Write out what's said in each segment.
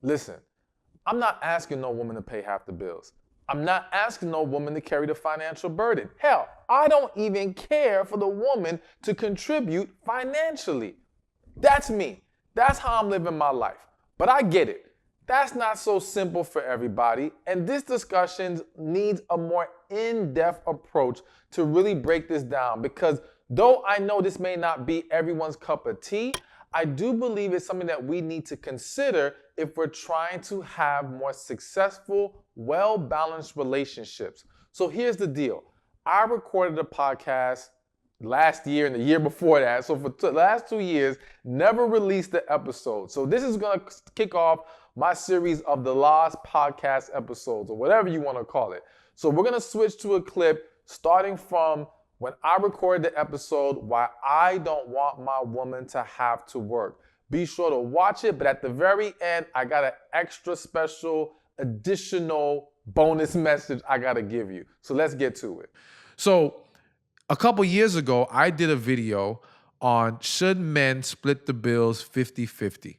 Listen, I'm not asking no woman to pay half the bills. I'm not asking no woman to carry the financial burden. Hell, I don't even care for the woman to contribute financially. That's me. That's how I'm living my life. But I get it. That's not so simple for everybody, and this discussion needs a more in-depth approach to really break this down, because though I know this may not be everyone's cup of tea, I do believe it's something that we need to consider if we're trying to have more successful, well-balanced relationships. So here's the deal. I recorded a podcast last year and the year before that. So for the last 2 years, never released the episode. So this is going to kick off my series of the Lost podcast episodes, or whatever you want to call it. So we're going to switch to a clip starting from when I recorded the episode, Why I Don't Want My Woman to Have to Work. Be sure to watch it, but at the very end, I got an extra special, additional bonus message I got to give you. So let's get to it. So a couple years ago, I did a video on should men split the bills 50-50.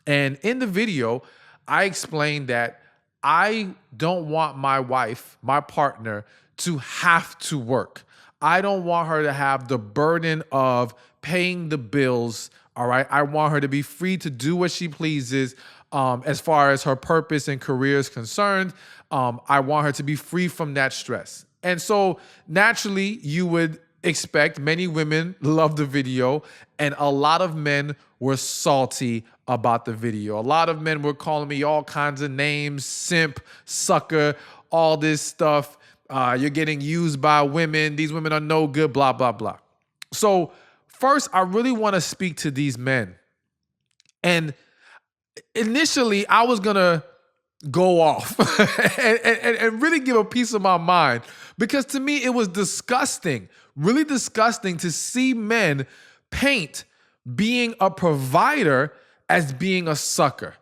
And in the video, I explained that I don't want my wife, my partner, to have to work. I don't want her to have the burden of paying the bills, all right? I want her to be free to do what she pleases as far as her purpose and career is concerned. I want her to be free from that stress. And so naturally, you would expect many women love the video, and a lot of men were salty about the video. A lot of men were calling me all kinds of names, simp, sucker, all this stuff. You're getting used by women. These women are no good, blah, blah, blah. So first, I really want to speak to these men. And initially, I was going to go off and really give a piece of my mind, because to me, it was disgusting, really disgusting to see men paint being a provider as being a sucker,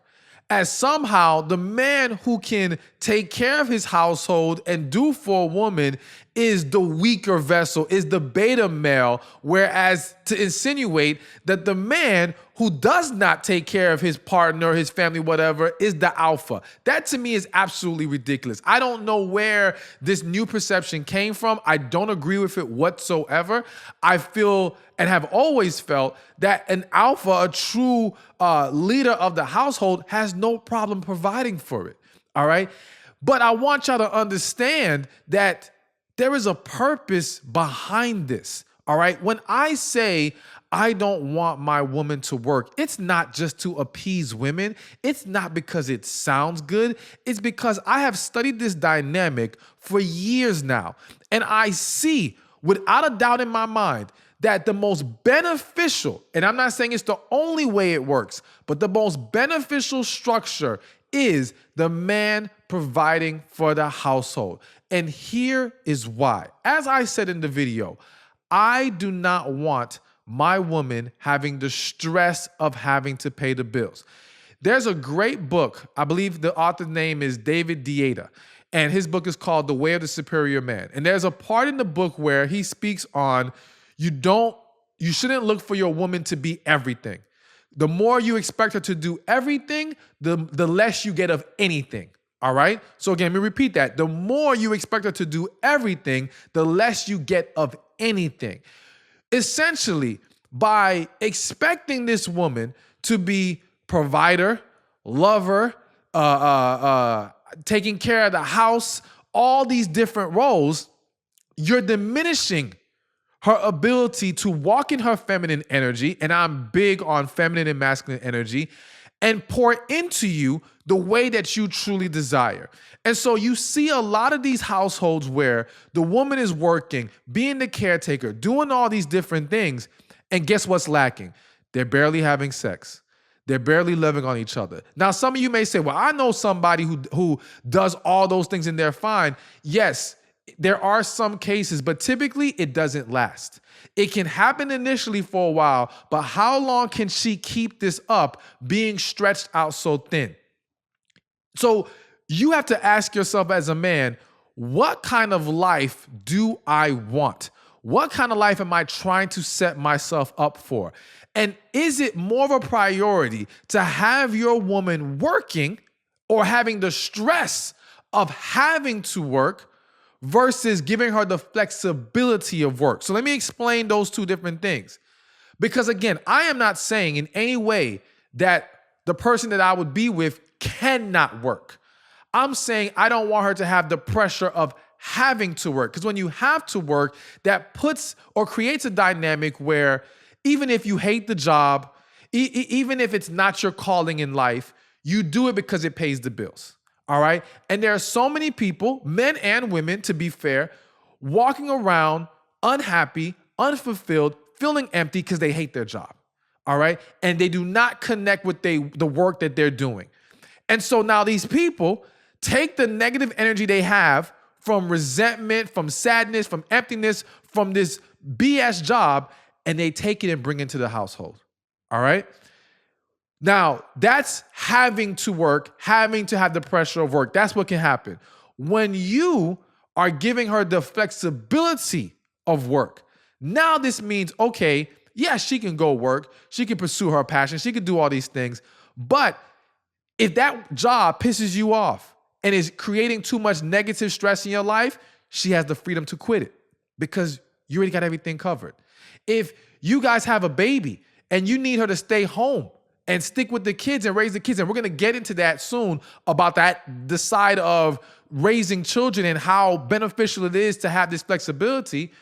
as somehow the man who can take care of his household and do for a woman is the weaker vessel, is the beta male, whereas to insinuate that the man who does not take care of his partner, his family, whatever, is the alpha. That to me is absolutely ridiculous. I don't know where this new perception came from. I don't agree with it whatsoever. I feel and have always felt that an alpha, a true leader of the household, has no problem providing for it, all right? But I want y'all to understand that there is a purpose behind this, all right? When I say I don't want my woman to work, it's not just to appease women. It's not because it sounds good. It's because I have studied this dynamic for years now. And I see, without a doubt in my mind, that the most beneficial, and I'm not saying it's the only way it works, but the most beneficial structure is the man providing for the household. And here is why. As I said in the video, I do not want my woman having the stress of having to pay the bills. There's a great book. I believe the author's name is David Deida, and his book is called The Way of the Superior Man. And there's a part in the book where he speaks on you shouldn't look for your woman to be everything. The more you expect her to do everything, the less you get of anything. All right? So again, let me repeat that. The more you expect her to do everything, the less you get of anything. Essentially, by expecting this woman to be provider, lover, taking care of the house, all these different roles, you're diminishing her ability to walk in her feminine energy, and I'm big on feminine and masculine energy, and pour into you the way that you truly desire. And so you see a lot of these households where the woman is working, being the caretaker, doing all these different things, and guess what's lacking? They're barely having sex. They're barely loving on each other. Now, some of you may say, well, I know somebody who does all those things and they're fine. Yes, there are some cases, but typically it doesn't last. It can happen initially for a while, but how long can she keep this up being stretched out so thin? So you have to ask yourself as a man, what kind of life do I want? What kind of life am I trying to set myself up for? And is it more of a priority to have your woman working, or having the stress of having to work versus giving her the flexibility of work. So let me explain those two different things. Because again, I am not saying in any way that the person that I would be with cannot work. I'm saying I don't want her to have the pressure of having to work. Because when you have to work, that puts or creates a dynamic where even if you hate the job, even if it's not your calling in life, you do it because it pays the bills. All right. And there are so many people, men and women, to be fair, walking around unhappy, unfulfilled, feeling empty because they hate their job. All right. And they do not connect with the work that they're doing. And so now these people take the negative energy they have from resentment, from sadness, from emptiness, from this BS job, and they take it and bring it into the household. All right. Now, that's having to work, having to have the pressure of work. That's what can happen. When you are giving her the flexibility of work, now this means, okay, yeah, she can go work. She can pursue her passion. She can do all these things. But if that job pisses you off and is creating too much negative stress in your life, she has the freedom to quit it because you already got everything covered. If you guys have a baby and you need her to stay home and stick with the kids and raise the kids, and we're going to get into that soon about the side of raising children and how beneficial it is to have this flexibility.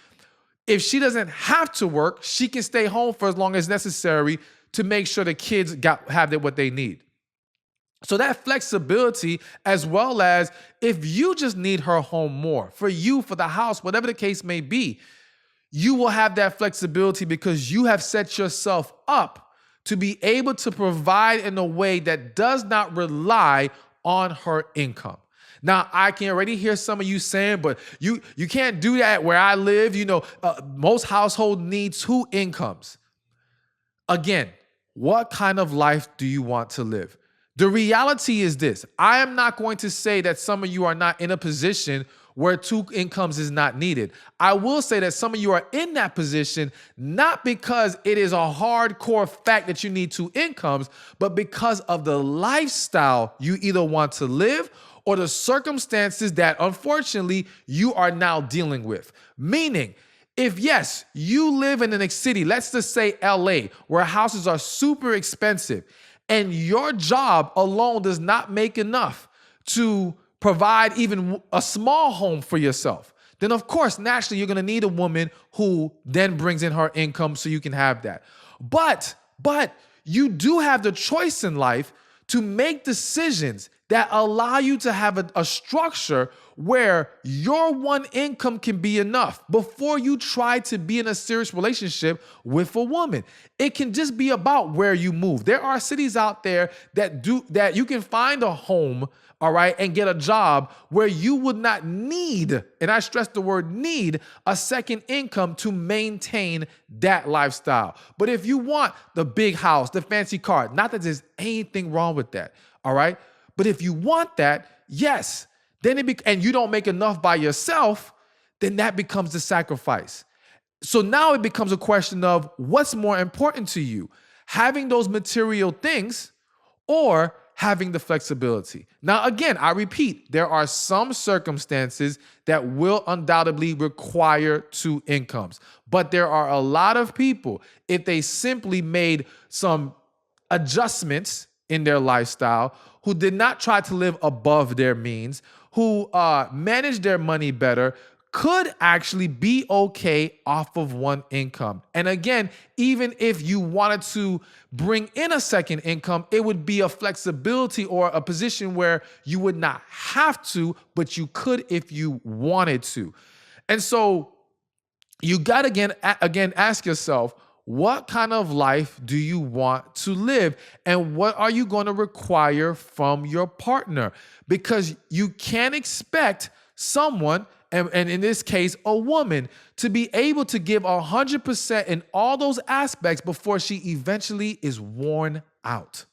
If she doesn't have to work, she can stay home for as long as necessary to make sure the kids have what they need. So that flexibility, as well as if you just need her home more, for you, for the house, whatever the case may be, you will have that flexibility because you have set yourself up to be able to provide in a way that does not rely on her income. Now, I can already hear some of you saying, but you can't do that where I live. Most households need 2 incomes. Again, what kind of life do you want to live? The reality is this. I am not going to say that some of you are not in a position where 2 incomes is not needed. I will say that some of you are in that position, not because it is a hardcore fact that you need 2 incomes, but because of the lifestyle you either want to live or the circumstances that unfortunately you are now dealing with. Meaning, if yes, you live in a city, let's just say LA, where houses are super expensive, and your job alone does not make enough to provide even a small home for yourself, then of course, naturally, you're going to need a woman who then brings in her income so you can have that. But you do have the choice in life to make decisions that allow you to have a structure where your one income can be enough before you try to be in a serious relationship with a woman. It can just be about where you move. There are cities out there that you can find a home, all right, and get a job where you would not need, and I stress the word need, a second income to maintain that lifestyle. But if you want the big house, the fancy car, not that there's anything wrong with that, all right? But if you want that, yes, then and you don't make enough by yourself, then that becomes the sacrifice. So now it becomes a question of what's more important to you, having those material things or having the flexibility. Now, again, I repeat, there are some circumstances that will undoubtedly require 2 incomes, but there are a lot of people, if they simply made some adjustments in their lifestyle, who did not try to live above their means, who managed their money better, could actually be okay off of 1 income. And again, even if you wanted to bring in a second income, it would be a flexibility or a position where you would not have to, but you could if you wanted to. And so you got to again ask yourself, what kind of life do you want to live? And what are you going to require from your partner? Because you can't expect someone, and in this case, a woman, to be able to give 100% in all those aspects before she eventually is worn out.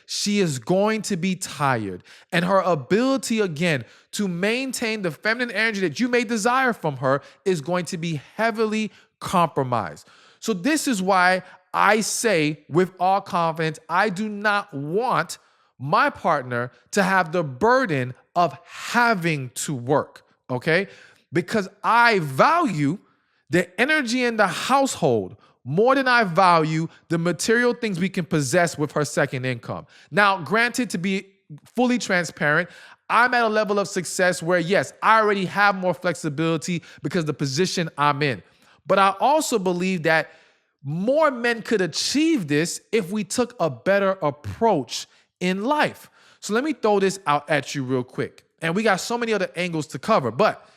She is going to be tired. And her ability, again, to maintain the feminine energy that you may desire from her is going to be heavily compromised. So this is why I say with all confidence, I do not want my partner to have the burden of having to work, okay? Because I value the energy in the household more than I value the material things we can possess with her second income. Now, granted, to be fully transparent, I'm at a level of success where, yes, I already have more flexibility because of the position I'm in. But I also believe that more men could achieve this if we took a better approach in life. So let me throw this out at you real quick. And we got so many other angles to cover, but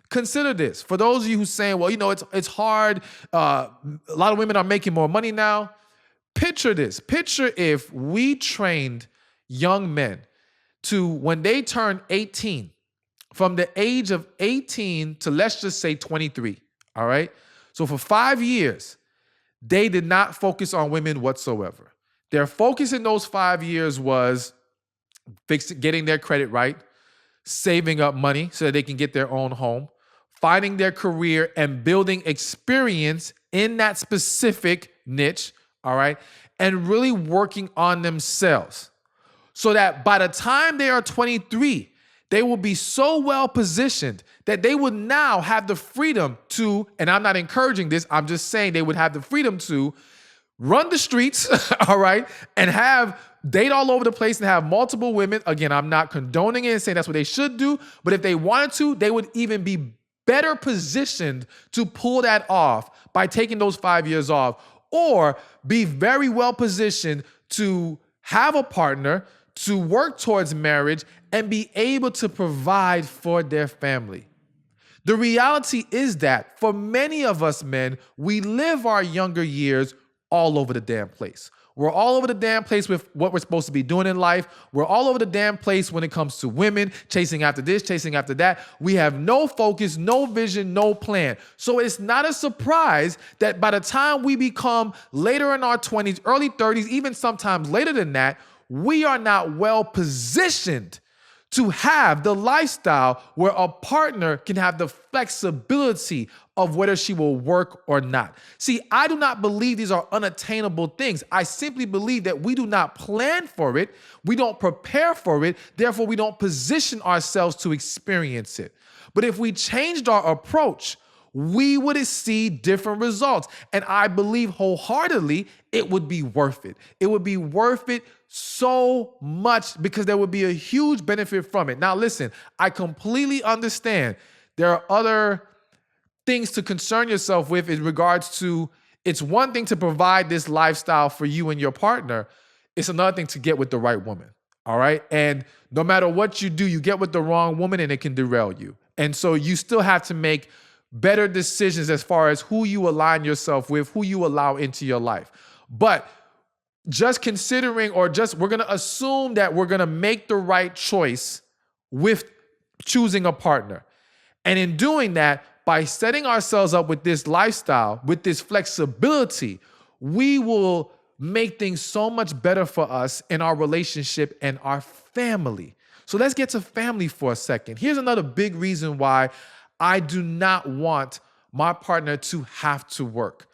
consider this. For those of you who saying, well, it's hard. A lot of women are making more money now. Picture this. Picture if we trained young men to, when they turn 18, from the age of 18 to, let's just say, 23, all right? So for 5 years, they did not focus on women whatsoever. Their focus in those 5 years was getting their credit right, saving up money so that they can get their own home, finding their career and building experience in that specific niche, all right? And really working on themselves so that by the time they are 23, they will be so well positioned that they would now have the freedom to, and I'm not encouraging this, I'm just saying they would have the freedom to run the streets, all right, and date all over the place and have multiple women. Again, I'm not condoning it and saying that's what they should do, but if they wanted to, they would even be better positioned to pull that off by taking those 5 years off, or be very well positioned to have a partner, to work towards marriage, and be able to provide for their family. The reality is that for many of us men, we live our younger years all over the damn place. We're all over the damn place with what we're supposed to be doing in life. We're all over the damn place when it comes to women, chasing after this, chasing after that. We have no focus, no vision, no plan. So it's not a surprise that by the time we become later in our 20s, early 30s, even sometimes later than that, we are not well positioned to have the lifestyle where a partner can have the flexibility of whether she will work or not. See, I do not believe these are unattainable things. I simply believe that we do not plan for it, we don't prepare for it, therefore we don't position ourselves to experience it. But if we changed our approach, we would see different results. And I believe wholeheartedly it would be worth it. It would be worth it so much because there would be a huge benefit from it. Now, listen, I completely understand there are other things to concern yourself with in regards to, it's one thing to provide this lifestyle for you and your partner. It's another thing to get with the right woman. All right. And no matter what you do, you get with the wrong woman and it can derail you. And so you still have to make better decisions as far as who you align yourself with, who you allow into your life. But just considering, or just, we're going to assume that we're going to make the right choice with choosing a partner. And in doing that, by setting ourselves up with this lifestyle, with this flexibility, we will make things so much better for us in our relationship and our family. So let's get to family for a second. Here's another big reason why I do not want my partner to have to work.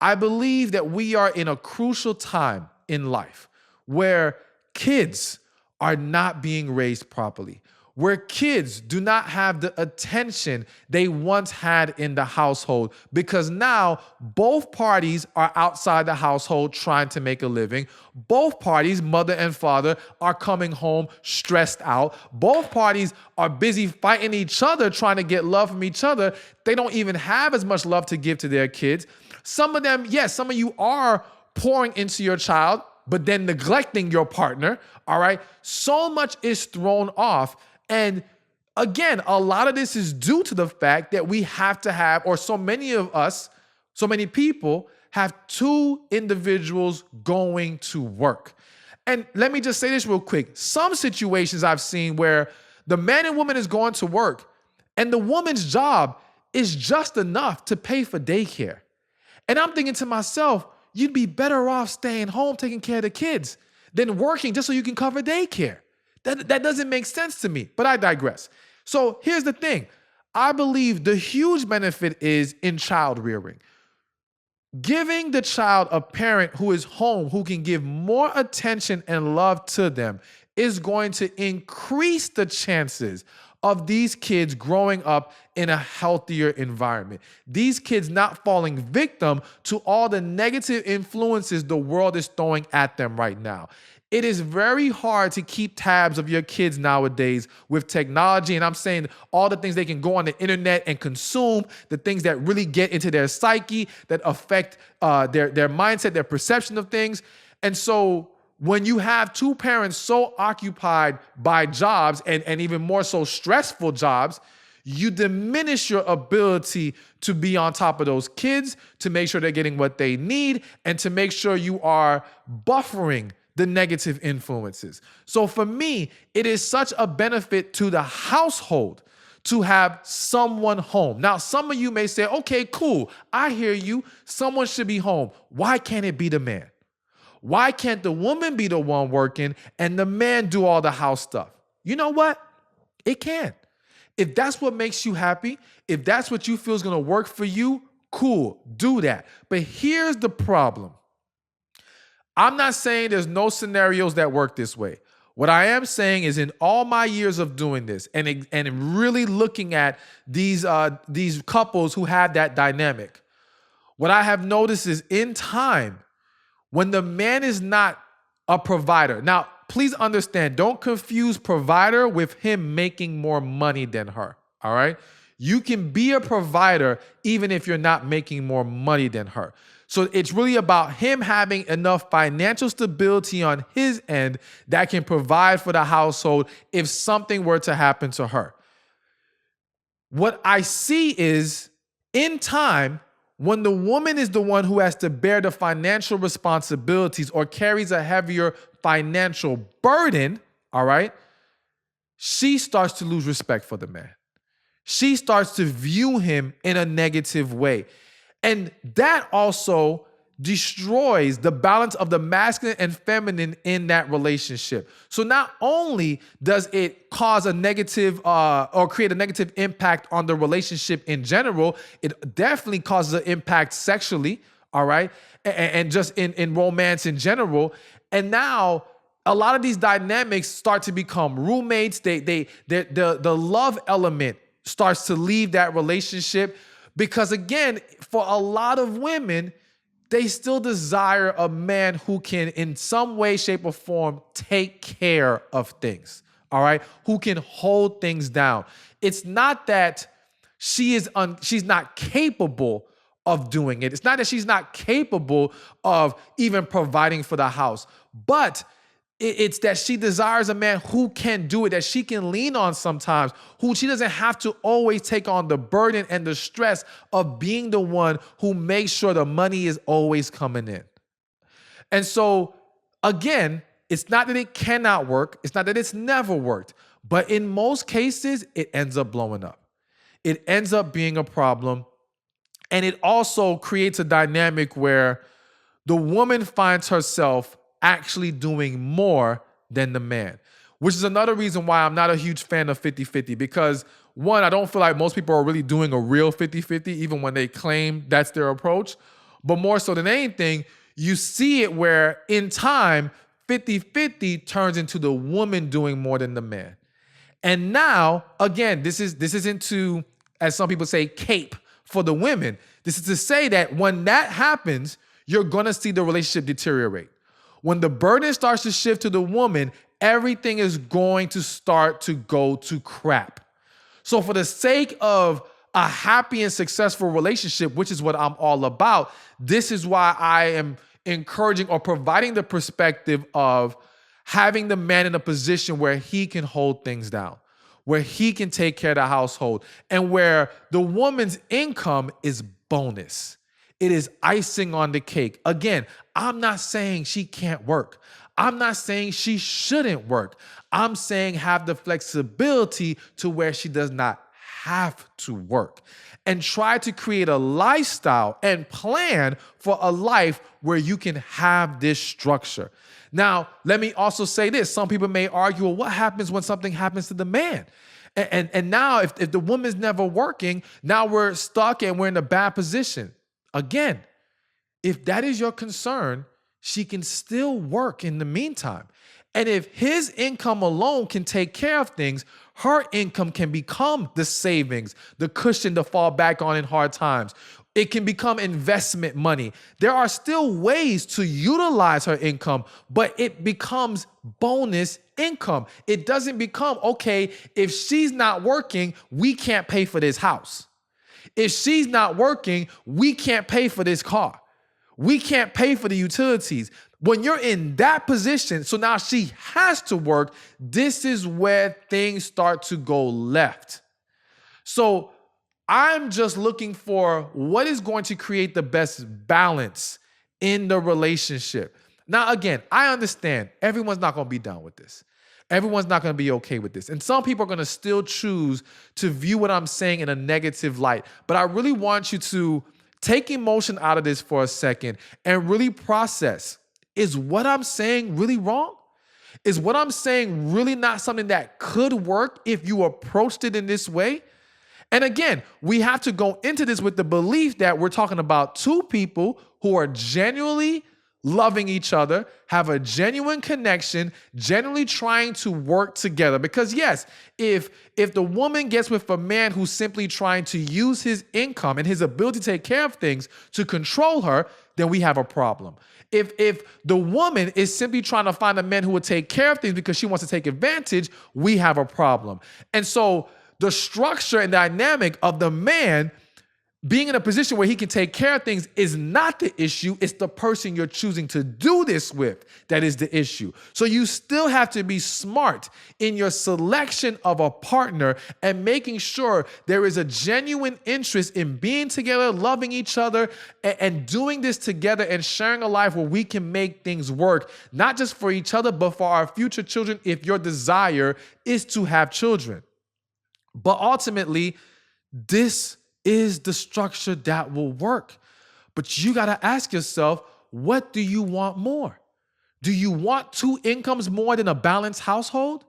I believe that we are in a crucial time in life where kids are not being raised properly, where kids do not have the attention they once had in the household, because now both parties are outside the household trying to make a living. Both parties, mother and father, are coming home stressed out. Both parties are busy fighting each other, trying to get love from each other. They don't even have as much love to give to their kids. Some of them, yes, some of you are pouring into your child, but then neglecting your partner, all right? So much is thrown off. And again, a lot of this is due to the fact that we have to have, or so many of us, so many people have two individuals going to work. And let me just say this real quick. Some situations I've seen where the man and woman is going to work and the woman's job is just enough to pay for daycare. And I'm thinking to myself, you'd be better off staying home taking care of the kids than working just so you can cover daycare. That doesn't make sense to me, but I digress. So here's the thing. I believe the huge benefit is in child rearing. Giving the child a parent who is home, who can give more attention and love to them, is going to increase the chances of these kids growing up in a healthier environment. These kids not falling victim to all the negative influences the world is throwing at them right now. It is very hard to keep tabs of your kids nowadays with technology. And I'm saying all the things they can go on the internet and consume, the things that really get into their psyche, that affect their mindset, their perception of things. And so when you have two parents so occupied by jobs and even more so stressful jobs, you diminish your ability to be on top of those kids, to make sure they're getting what they need, and to make sure you are buffering the negative influences. So for me, it is such a benefit to the household to have someone home. Now, some of you may say, okay, cool, I hear you. Someone should be home. Why can't it be the man? Why can't the woman be the one working and the man do all the house stuff? You know what? It can. If that's what makes you happy, if that's what you feel is going to work for you, cool, do that. But here's the problem. I'm not saying there's no scenarios that work this way. What I am saying is in all my years of doing this and really looking at these couples who have that dynamic, what I have noticed is in time, when the man is not a provider. Now, please understand, don't confuse provider with him making more money than her, all right? You can be a provider even if you're not making more money than her. So it's really about him having enough financial stability on his end that can provide for the household if something were to happen to her. What I see is in time, when the woman is the one who has to bear the financial responsibilities or carries a heavier financial burden, all right, she starts to lose respect for the man. She starts to view him in a negative way. And that also destroys the balance of the masculine and feminine in that relationship. So not only does it cause a negative or create a negative impact on the relationship in general, it definitely causes an impact sexually, all right? And just in romance in general. And now a lot of these dynamics start to become roommates. The love element starts to leave that relationship because, again, for a lot of women, they still desire a man who can, in some way, shape, or form, take care of things, all right? Who can hold things down. It's not that she's not capable of doing it. It's not that she's not capable of even providing for the house, but it's that she desires a man who can do it, that she can lean on sometimes, who she doesn't have to always take on the burden and the stress of being the one who makes sure the money is always coming in. And so, again, it's not that it cannot work. It's not that it's never worked. But in most cases, it ends up blowing up. It ends up being a problem. And it also creates a dynamic where the woman finds herself actually doing more than the man, which is another reason why I'm not a huge fan of 50-50 because, one, I don't feel like most people are really doing a real 50-50 even when they claim that's their approach. But more so than anything, you see it where in time, 50-50 turns into the woman doing more than the man. And now, again, this isn't to, as some people say, cape for the women. This is to say that when that happens, you're going to see the relationship deteriorate. When the burden starts to shift to the woman, everything is going to start to go to crap. So for the sake of a happy and successful relationship, which is what I'm all about, this is why I am encouraging or providing the perspective of having the man in a position where he can hold things down, where he can take care of the household, and where the woman's income is bonus. It is icing on the cake. Again, I'm not saying she can't work. I'm not saying she shouldn't work. I'm saying have the flexibility to where she does not have to work, and try to create a lifestyle and plan for a life where you can have this structure. Now, let me also say this. Some people may argue, well, what happens when something happens to the man? And now if the woman's never working, now we're stuck and we're in a bad position. Again, if that is your concern, she can still work in the meantime. And if his income alone can take care of things, her income can become the savings, the cushion to fall back on in hard times. It can become investment money. There are still ways to utilize her income, but it becomes bonus income. It doesn't become, okay, if she's not working, we can't pay for this house. If she's not working, we can't pay for this car. We can't pay for the utilities. When you're in that position, so now she has to work, this is where things start to go left. So I'm just looking for what is going to create the best balance in the relationship. Now, again, I understand everyone's not going to be down with this. Everyone's not going to be okay with this. And some people are going to still choose to view what I'm saying in a negative light. But I really want you to take emotion out of this for a second and really process. Is what I'm saying really wrong? Is what I'm saying really not something that could work if you approached it in this way? And again, we have to go into this with the belief that we're talking about two people who are genuinely loving each other, have a genuine connection, genuinely trying to work together. Because yes, if the woman gets with a man who's simply trying to use his income and his ability to take care of things to control her, then we have a problem. If the woman is simply trying to find a man who will take care of things because she wants to take advantage, we have a problem. And so the structure and dynamic of the man being in a position where he can take care of things is not the issue. It's the person you're choosing to do this with that is the issue. So you still have to be smart in your selection of a partner and making sure there is a genuine interest in being together, loving each other, and doing this together and sharing a life where we can make things work, not just for each other, but for our future children if your desire is to have children. But ultimately, this is the structure that will work. But you got to ask yourself, what do you want more? Do you want two incomes more than a balanced household?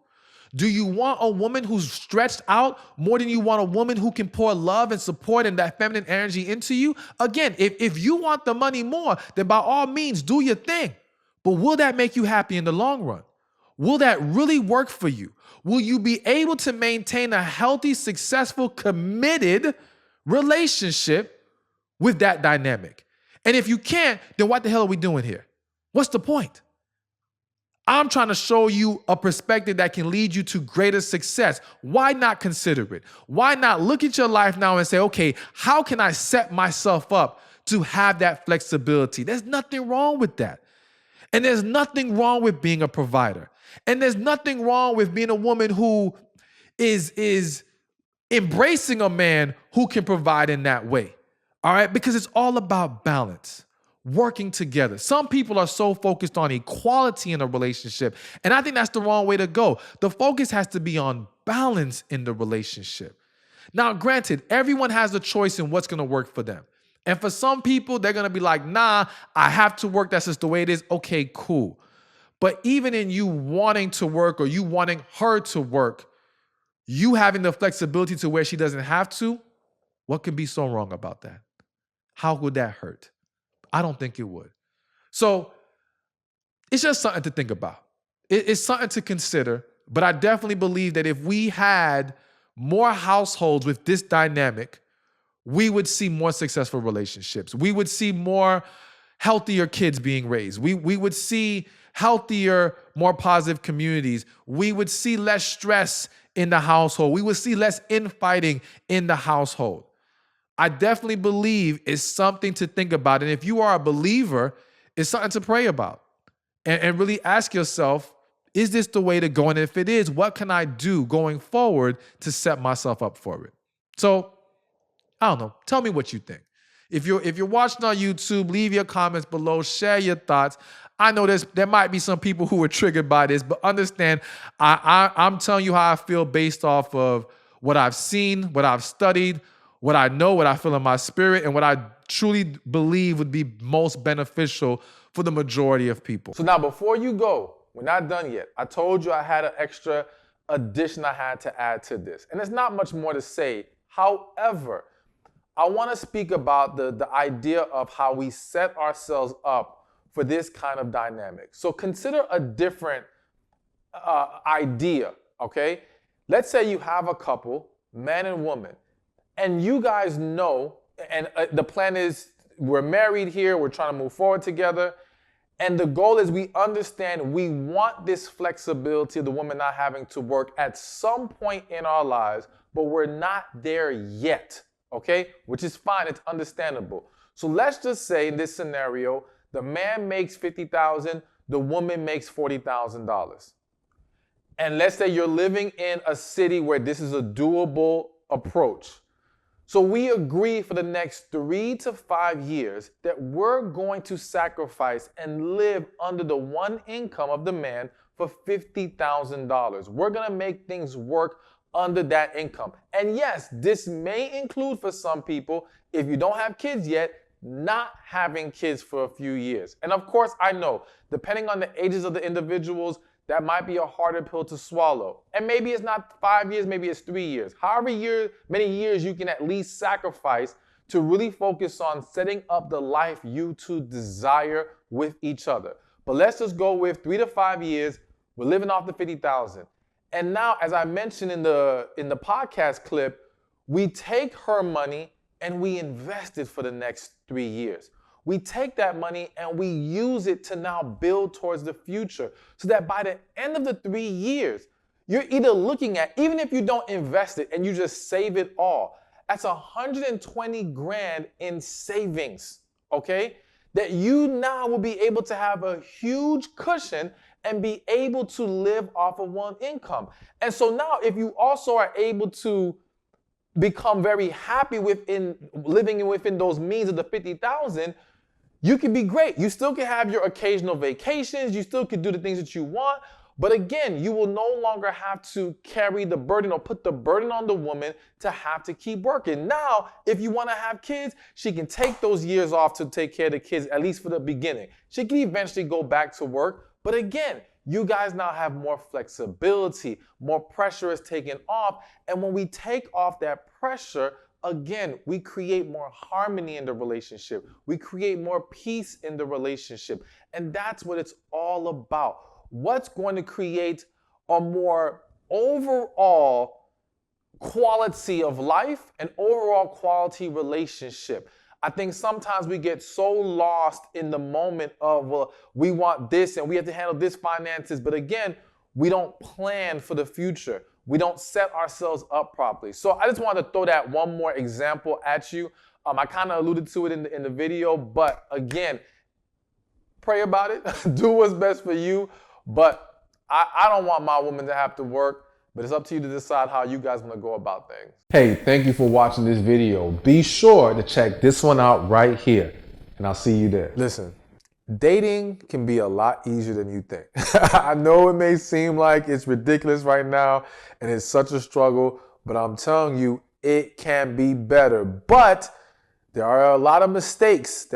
Do you want a woman who's stretched out more than you want a woman who can pour love and support and that feminine energy into you? Again, if you want the money more, then by all means, do your thing. But will that make you happy in the long run? Will that really work for you? Will you be able to maintain a healthy, successful, committed relationship with that dynamic? And if you can't, then what the hell are we doing here? What's the point? I'm trying to show you a perspective that can lead you to greater success. Why not consider it? Why not look at your life now and say, okay, how can I set myself up to have that flexibility? There's nothing wrong with that. And there's nothing wrong with being a provider. And there's nothing wrong with being a woman who is embracing a man who can provide in that way. All right? Because it's all about balance, working together. Some people are so focused on equality in a relationship, and I think that's the wrong way to go. The focus has to be on balance in the relationship. Now, granted, everyone has a choice in what's going to work for them. And for some people, they're going to be like, nah, I have to work. That's just the way it is. Okay, cool. But even in you wanting to work or you wanting her to work, you having the flexibility to where she doesn't have to, what could be so wrong about that? How would that hurt? I don't think it would. So it's just something to think about. It's something to consider. But I definitely believe that if we had more households with this dynamic, we would see more successful relationships. We would see more healthier kids being raised. We would see healthier, more positive communities. We would see less stress in the household. We would see less infighting in the household. I definitely believe it's something to think about. And if you are a believer, it's something to pray about. And really ask yourself, is this the way to go? And if it is, what can I do going forward to set myself up for it? So, I don't know. Tell me what you think. If you're watching on YouTube, leave your comments below. Share your thoughts. I know there might be some people who are triggered by this, but understand, I'm telling you how I feel based off of what I've seen, what I've studied, what I know, what I feel in my spirit, and what I truly believe would be most beneficial for the majority of people. So now before you go, we're not done yet. I told you I had an extra addition I had to add to this. And there's not much more to say. However, I want to speak about the idea of how we set ourselves up for this kind of dynamic. So consider a different idea, okay? Let's say you have a couple, man and woman, and you guys know, and the plan is we're married here, we're trying to move forward together, and the goal is we understand we want this flexibility of the woman not having to work at some point in our lives, but we're not there yet, okay? Which is fine, it's understandable. So let's just say in this scenario, the man makes $50,000, the woman makes $40,000. And let's say you're living in a city where this is a doable approach. So we agree for the next 3 to 5 years that we're going to sacrifice and live under the one income of the man for $50,000. We're going to make things work under that income. And yes, this may include for some people, if you don't have kids yet, not having kids for a few years. And of course, I know, depending on the ages of the individuals, that might be a harder pill to swallow. And maybe it's not 5 years, maybe it's 3 years. However many years you can at least sacrifice to really focus on setting up the life you two desire with each other. But let's just go with 3 to 5 years. We're living off the 50,000. And now, as I mentioned in the podcast clip, we take her money and we invest it for the next 3 years. We take that money and we use it to now build towards the future so that by the end of the 3 years, you're either looking at, even if you don't invest it and you just save it all, that's 120 grand in savings, okay? That you now will be able to have a huge cushion and be able to live off of one income. And so now if you also are able to become very happy within living within those means of the 50,000, you can be great. You still can have your occasional vacations. You still can do the things that you want. But again, you will no longer have to carry the burden or put the burden on the woman to have to keep working. Now, if you want to have kids, she can take those years off to take care of the kids, at least for the beginning. She can eventually go back to work. But again, you guys now have more flexibility, more pressure is taken off. And when we take off that pressure, again, we create more harmony in the relationship. We create more peace in the relationship. And that's what it's all about. What's going to create a more overall quality of life and overall quality relationship. I think sometimes we get so lost in the moment of, well, we want this and we have to handle this finances. But again, we don't plan for the future. We don't set ourselves up properly. So I just wanted to throw that one more example at you. I kind of alluded to it in the video, but again, pray about it. Do what's best for you. But I don't want my woman to have to work, but it's up to you to decide how you guys want to go about things. Hey, thank you for watching this video. Be sure to check this one out right here, and I'll see you there. Listen, dating can be a lot easier than you think. I know it may seem like it's ridiculous right now, and it's such a struggle, but I'm telling you, it can be better. But there are a lot of mistakes that